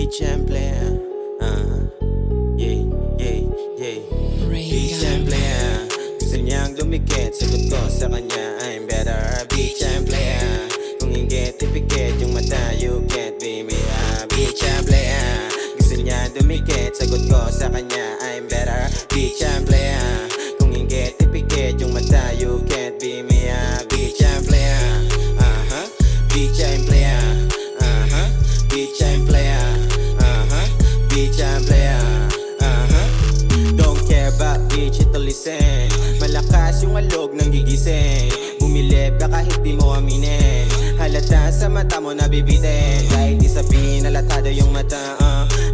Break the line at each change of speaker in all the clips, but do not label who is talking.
Beach and player, yeah, yeah, yeah. Beach and player, gusto niyang dumikit, sagot ko sa kanya, I'm better. Beach and player, kung inggit, ipikit yung mata, you can't be me. Beach and player, gusto niya dumikit, sagot ko sa kanya, I'm better. Beach and player, kung inggit, ipikit yung mata, you can't be me. Beach and player, beach and player, beach and player, beach and player, don't care about beach, ito listen. Malakas yung alog ng gigising. Bumilib ka kahit di mo aminin. Halata sa mata mo nabibitin. Kahit di sabihin halatado yung mata,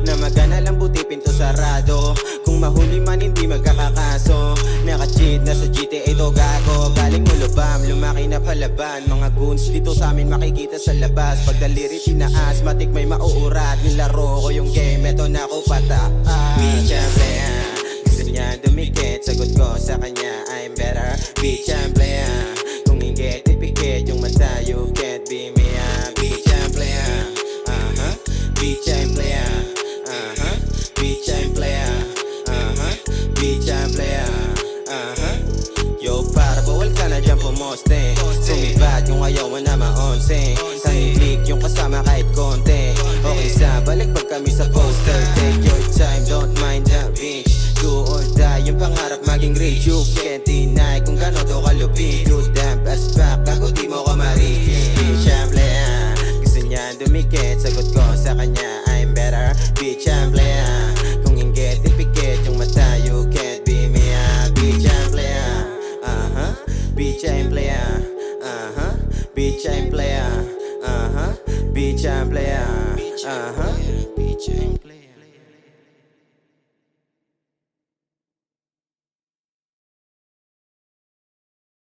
na magana lang buti pinto sarado. Kung mahuli man hindi magkakakaso. Naka-cheat na sa GTA to gago. Galing mo lubam, lumaki na palaban. Mga goons dito sa amin makikita sa labas. Pagdaliri tinaas, matik may mauurat. Nilaro ko yung game, eto na ako pataas. Beach and player, gusto niya dumikit, sagot ko sa kanya, I'm better. Beach and player, kung inggit ipikit yung mata, you can't be me. Beach and player, beach and player, beach and player, beach and player, yo para bawal ka na dyan pumoste. Sumibat yung ayaw mo na ma-onsing. Tanging click yung kasama kahit konti. Okay sa balik pag kami sa poster. Take your time, don't mind the bitch. Do or die, yung pangarap maging rich. You can't deny kung gano'n to kalupit. You damn as back, ako di mo ko marikin. Bitch and player, gusto niya dumikit, sagot ko sa kanya, I'm better. Bitch and player, kung inggit ipikit yung mata, you can't be me. Bitch and player, bitch and player, bitch and player, bitch and player, bitch and player.